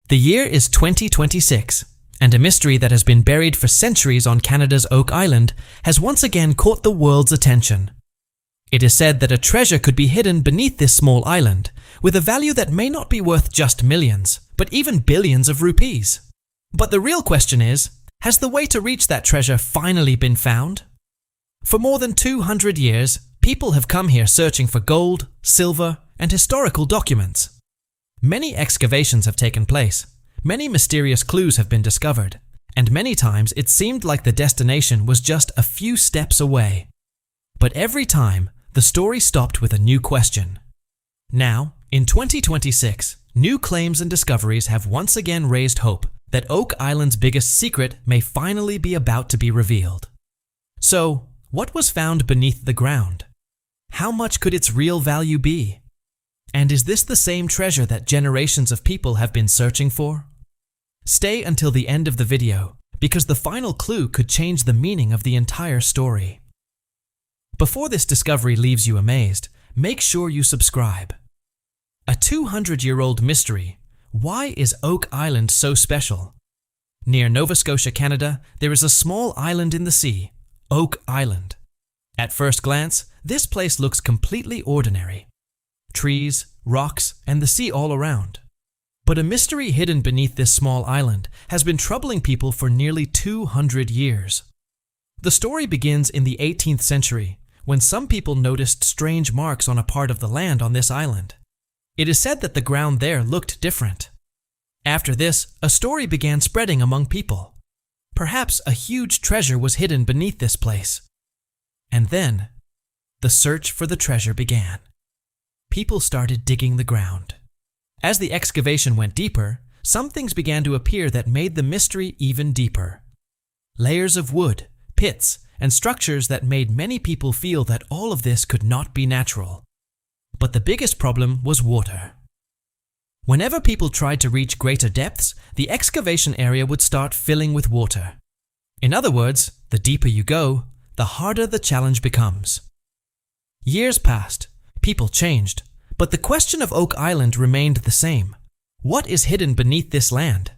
The year is 2026, and a mystery that has been buried for centuries on Canada's Oak Island has once again caught the world's attention. It is said that a treasure could be hidden beneath this small island, with a value that may not be worth just millions, but even billions of rupees. But the real question is, has the way to reach that treasure finally been found? For more than 200 years, people have come here searching for gold, silver, and historical documents. Many excavations have taken place, many mysterious clues have been discovered, and many times it seemed like the destination was just a few steps away. But every time, the story stopped with a new question. Now, in 2026, new claims and discoveries have once again raised hope that Oak Island's biggest secret may finally be about to be revealed. So, what was found beneath the ground? How much could its real value be? And is this the same treasure that generations of people have been searching for? Stay until the end of the video, because the final clue could change the meaning of the entire story. Before this discovery leaves you amazed, make sure you subscribe. A 200-year-old mystery. Why is Oak Island so special? Near Nova Scotia, Canada, there is a small island in the sea, Oak Island. At first glance, this place looks completely ordinary. Trees, rocks, and the sea all around. But a mystery hidden beneath this small island has been troubling people for nearly 200 years. The story begins in the 18th century, when some people noticed strange marks on a part of the land on this island. It is said that the ground there looked different. After this, a story began spreading among people. Perhaps a huge treasure was hidden beneath this place. And then, the search for the treasure began. People started digging the ground. As the excavation went deeper, some things began to appear that made the mystery even deeper. Layers of wood, pits, and structures that made many people feel that all of this could not be natural. But the biggest problem was water. Whenever people tried to reach greater depths, the excavation area would start filling with water. In other words, the deeper you go, the harder the challenge becomes. Years passed. People changed, but the question of Oak Island remained the same. What is hidden beneath this land?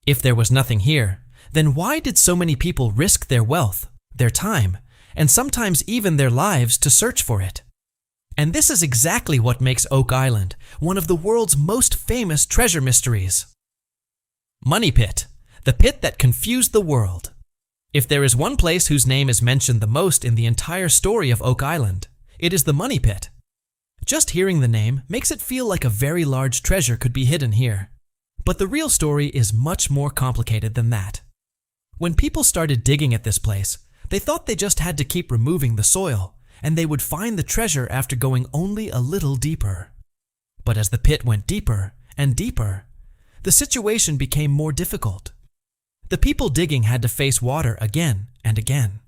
If there was nothing here, then why did so many people risk their wealth, their time, and sometimes even their lives to search for it? And this is exactly what makes Oak Island one of the world's most famous treasure mysteries. Money Pit, the pit that confused the world. If there is one place whose name is mentioned the most in the entire story of Oak Island, it is the Money Pit. Just hearing the name makes it feel like a very large treasure could be hidden here. But the real story is much more complicated than that. When people started digging at this place, they thought they just had to keep removing the soil, and they would find the treasure after going only a little deeper. But as the pit went deeper and deeper, the situation became more difficult. The people digging had to face water again and again.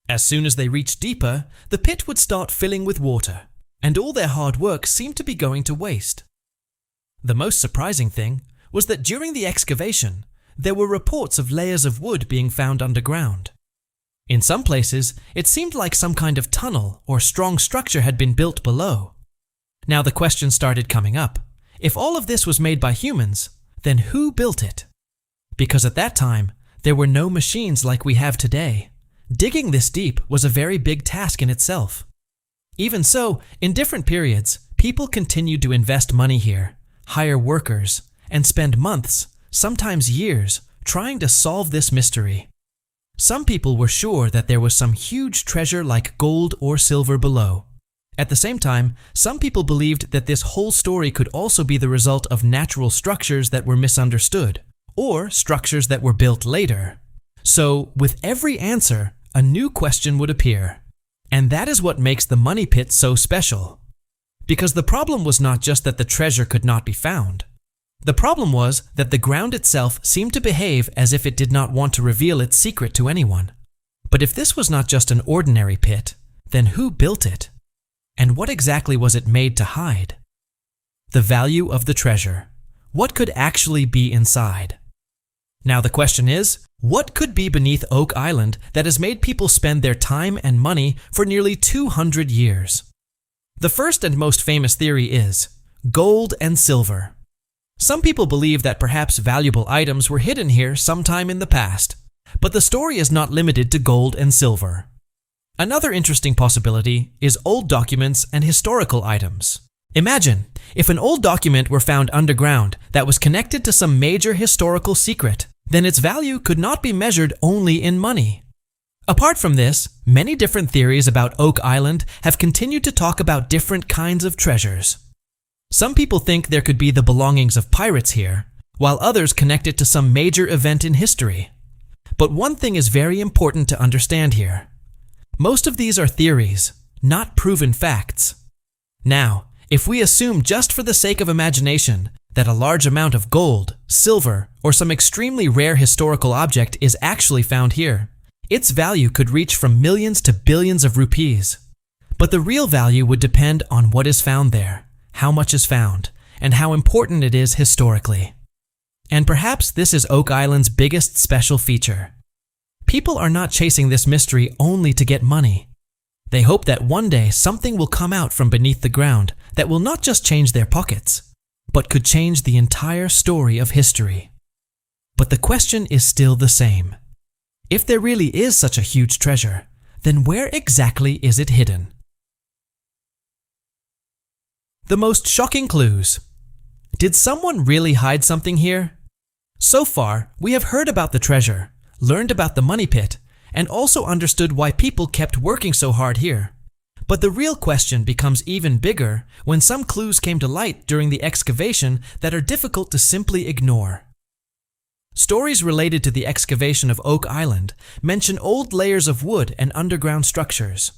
As soon as they reached deeper, the pit would start filling with water, and all their hard work seemed to be going to waste. The most surprising thing was that during the excavation, there were reports of layers of wood being found underground. In some places, it seemed like some kind of tunnel or strong structure had been built below. Now the question started coming up. If all of this was made by humans, then who built it? Because at that time, there were no machines like we have today. Digging this deep was a very big task in itself. Even so, in different periods, people continued to invest money here, hire workers, and spend months, sometimes years, trying to solve this mystery. Some people were sure that there was some huge treasure like gold or silver below. At the same time, some people believed that this whole story could also be the result of natural structures that were misunderstood, or structures that were built later. So, with every answer, a new question would appear. And that is what makes the Money Pit so special. Because the problem was not just that the treasure could not be found. The problem was that the ground itself seemed to behave as if it did not want to reveal its secret to anyone. But if this was not just an ordinary pit, then who built it? And what exactly was it made to hide? The value of the treasure. What could actually be inside? Now the question is, what could be beneath Oak Island that has made people spend their time and money for nearly 200 years? The first and most famous theory is gold and silver. Some people believe that perhaps valuable items were hidden here sometime in the past, but the story is not limited to gold and silver. Another interesting possibility is old documents and historical items. Imagine if an old document were found underground that was connected to some major historical secret, then its value could not be measured only in money. Apart from this, many different theories about Oak Island have continued to talk about different kinds of treasures. Some people think there could be the belongings of pirates here, while others connect it to some major event in history. But one thing is very important to understand here. Most of these are theories, not proven facts. Now, if we assume just for the sake of imagination that a large amount of gold, silver, or some extremely rare historical object is actually found here, its value could reach from millions to billions of rupees. But the real value would depend on what is found there, how much is found, and how important it is historically. And perhaps this is Oak Island's biggest special feature. People are not chasing this mystery only to get money. They hope that one day something will come out from beneath the ground that will not just change their pockets, but could change the entire story of history. But the question is still the same. If there really is such a huge treasure, then where exactly is it hidden? The most shocking clues. Did someone really hide something here? So far, we have heard about the treasure, learned about the money pit, and also understood why people kept working so hard here. But the real question becomes even bigger when some clues came to light during the excavation that are difficult to simply ignore. Stories related to the excavation of Oak Island mention old layers of wood and underground structures.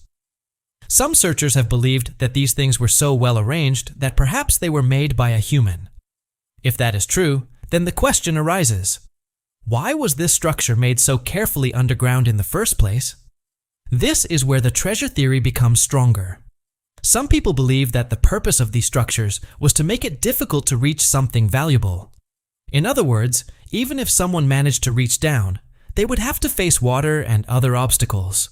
Some searchers have believed that these things were so well arranged that perhaps they were made by a human. If that is true, then the question arises: why was this structure made so carefully underground in the first place? This is where the treasure theory becomes stronger. Some people believe that the purpose of these structures was to make it difficult to reach something valuable. In other words, even if someone managed to reach down, they would have to face water and other obstacles.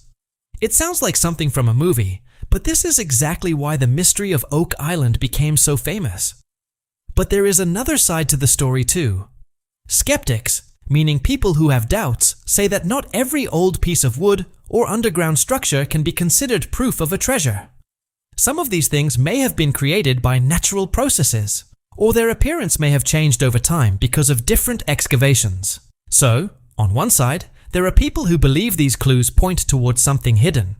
It sounds like something from a movie, but this is exactly why the mystery of Oak Island became so famous. But there is another side to the story too. Skeptics, meaning people who have doubts, say that not every old piece of wood or underground structure can be considered proof of a treasure. Some of these things may have been created by natural processes, or their appearance may have changed over time because of different excavations. So, on one side, there are people who believe these clues point towards something hidden.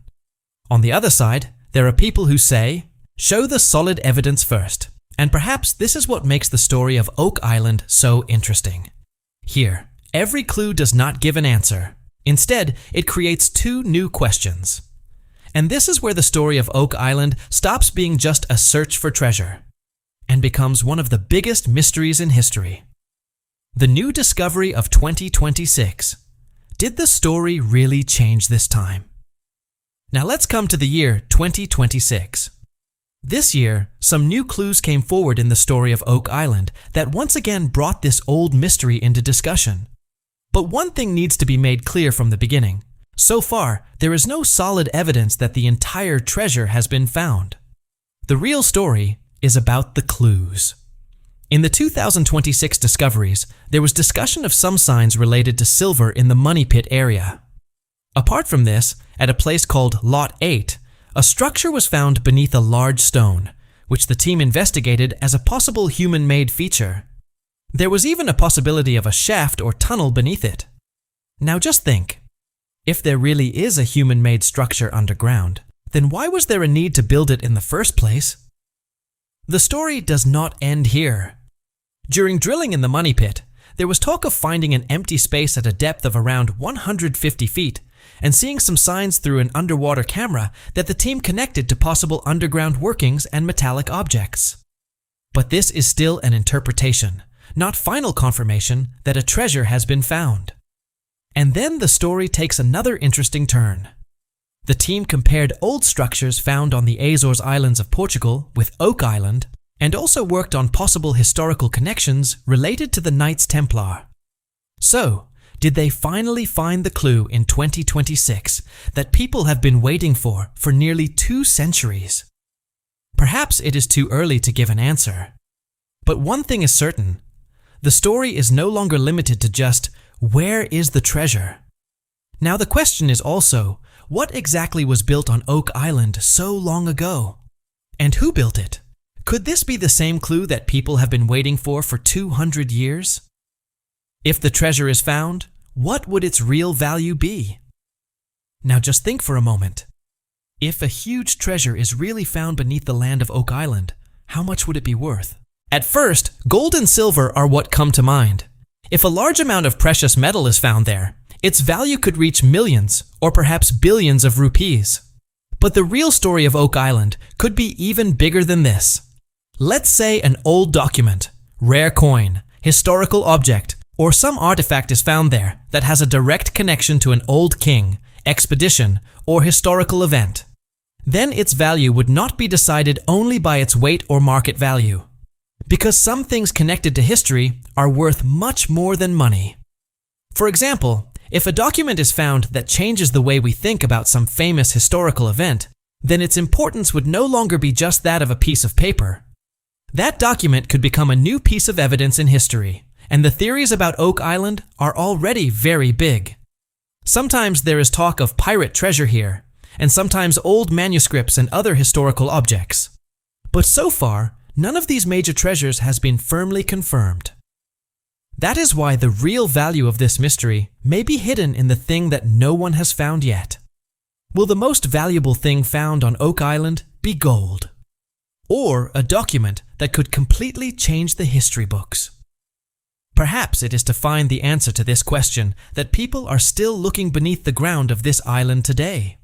On the other side, there are people who say, show the solid evidence first. And perhaps this is what makes the story of Oak Island so interesting. Here, every clue does not give an answer. Instead, it creates two new questions. And this is where the story of Oak Island stops being just a search for treasure and becomes one of the biggest mysteries in history. The new discovery of 2026. Did the story really change this time? Now let's come to the year 2026. This year, some new clues came forward in the story of Oak Island that once again brought this old mystery into discussion. But one thing needs to be made clear from the beginning. So far, there is no solid evidence that the entire treasure has been found. The real story is about the clues. In the 2026 discoveries, there was discussion of some signs related to silver in the money pit area. Apart from this, at a place called Lot 8, a structure was found beneath a large stone, which the team investigated as a possible human-made feature. There was even a possibility of a shaft or tunnel beneath it. Now just think, if there really is a human-made structure underground, then why was there a need to build it in the first place? The story does not end here. During drilling in the money pit, there was talk of finding an empty space at a depth of around 150 feet and seeing some signs through an underwater camera that the team connected to possible underground workings and metallic objects. But this is still an interpretation, not final confirmation that a treasure has been found. And then the story takes another interesting turn. The team compared old structures found on the Azores Islands of Portugal with Oak Island and also worked on possible historical connections related to the Knights Templar. So, did they finally find the clue in 2026 that people have been waiting for nearly 2 centuries? Perhaps it is too early to give an answer. But one thing is certain, the story is no longer limited to just, where is the treasure? Now the question is also, what exactly was built on Oak Island so long ago? And who built it? Could this be the same clue that people have been waiting for 200 years? If the treasure is found, what would its real value be? Now just think for a moment. If a huge treasure is really found beneath the land of Oak Island, how much would it be worth? At first, gold and silver are what come to mind. If a large amount of precious metal is found there, its value could reach millions or perhaps billions of rupees. But the real story of Oak Island could be even bigger than this. Let's say an old document, rare coin, historical object, or some artifact is found there that has a direct connection to an old king, expedition, or historical event. Then its value would not be decided only by its weight or market value, because some things connected to history are worth much more than money. For example, if a document is found that changes the way we think about some famous historical event, then its importance would no longer be just that of a piece of paper. That document could become a new piece of evidence in history, and the theories about Oak Island are already very big. Sometimes there is talk of pirate treasure here, and sometimes old manuscripts and other historical objects. But so far, none of these major treasures has been firmly confirmed. That is why the real value of this mystery may be hidden in the thing that no one has found yet. Will the most valuable thing found on Oak Island be gold? Or a document that could completely change the history books? Perhaps it is to find the answer to this question that people are still looking beneath the ground of this island today.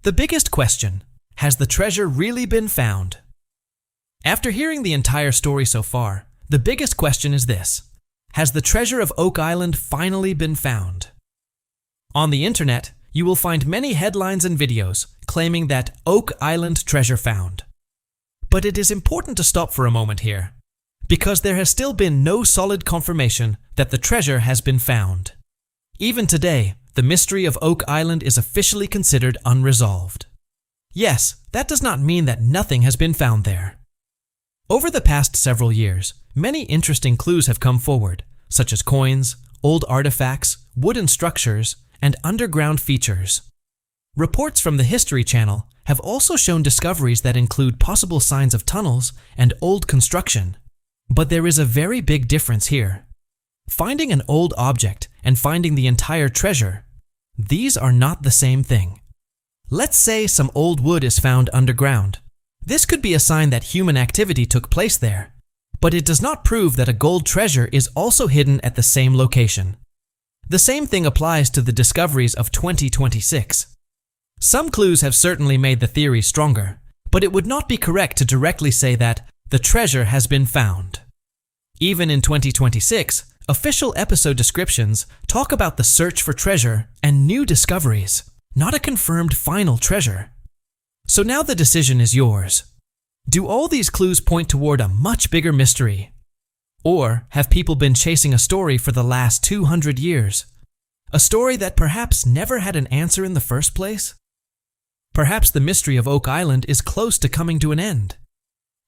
The biggest question: has the treasure really been found? After hearing the entire story so far, the biggest question is this: has the treasure of Oak Island finally been found? On the internet, you will find many headlines and videos claiming that Oak Island treasure found. But it is important to stop for a moment here, because there has still been no solid confirmation that the treasure has been found. Even today, the mystery of Oak Island is officially considered unresolved. Yes, that does not mean that nothing has been found there. Over the past several years, many interesting clues have come forward, such as coins, old artifacts, wooden structures, and underground features. Reports from the History Channel have also shown discoveries that include possible signs of tunnels and old construction. But there is a very big difference here. Finding an old object and finding the entire treasure, these are not the same thing. Let's say some old wood is found underground. This could be a sign that human activity took place there, but it does not prove that a gold treasure is also hidden at the same location. The same thing applies to the discoveries of 2026. Some clues have certainly made the theory stronger, but it would not be correct to directly say that the treasure has been found. Even in 2026, official episode descriptions talk about the search for treasure and new discoveries, not a confirmed final treasure. So now the decision is yours. Do all these clues point toward a much bigger mystery? Or have people been chasing a story for the last 200 years? A story that perhaps never had an answer in the first place? Perhaps the mystery of Oak Island is close to coming to an end.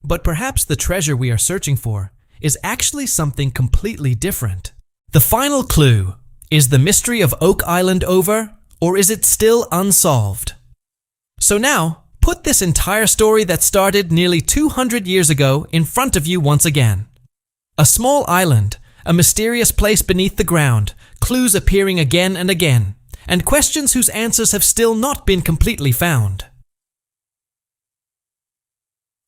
But perhaps the treasure we are searching for is actually something completely different. The final clue: is the mystery of Oak Island over, or is it still unsolved? So now, put this entire story that started nearly 200 years ago in front of you once again. A small island, a mysterious place beneath the ground, clues appearing again and again, and questions whose answers have still not been completely found.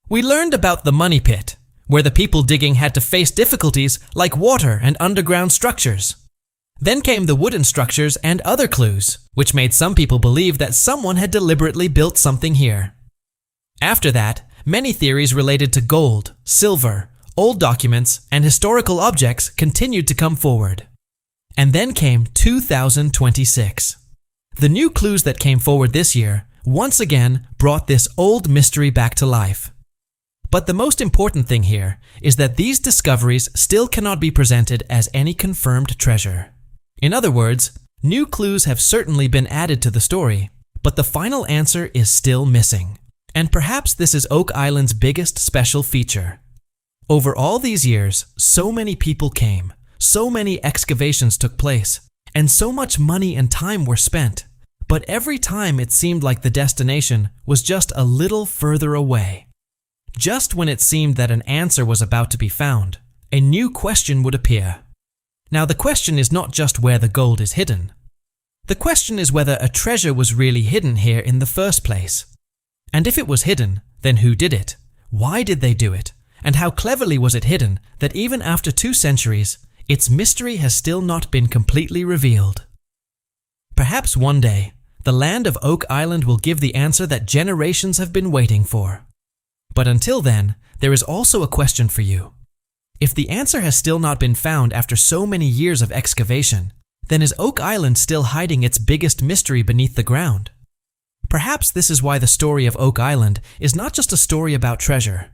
We learned about the money pit, where the people digging had to face difficulties like water and underground structures. Then came the wooden structures and other clues, which made some people believe that someone had deliberately built something here. After that, many theories related to gold, silver, old documents, and historical objects continued to come forward. And then came 2026. The new clues that came forward this year once again brought this old mystery back to life. But the most important thing here is that these discoveries still cannot be presented as any confirmed treasure. In other words, new clues have certainly been added to the story, but the final answer is still missing. And perhaps this is Oak Island's biggest special feature. Over all these years, so many people came, so many excavations took place, and so much money and time were spent. But every time it seemed like the destination was just a little further away. Just when it seemed that an answer was about to be found, a new question would appear. Now the question is not just where the gold is hidden. The question is whether a treasure was really hidden here in the first place. And if it was hidden, then who did it? Why did they do it? And how cleverly was it hidden that even after 2 centuries, its mystery has still not been completely revealed? Perhaps one day, the land of Oak Island will give the answer that generations have been waiting for. But until then, there is also a question for you. If the answer has still not been found after so many years of excavation, then is Oak Island still hiding its biggest mystery beneath the ground? Perhaps this is why the story of Oak Island is not just a story about treasure.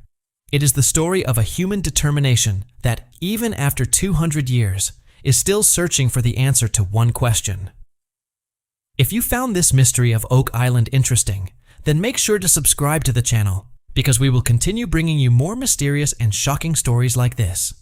It is the story of a human determination that, even after 200 years, is still searching for the answer to one question. If you found this mystery of Oak Island interesting, then make sure to subscribe to the channel, because we will continue bringing you more mysterious and shocking stories like this.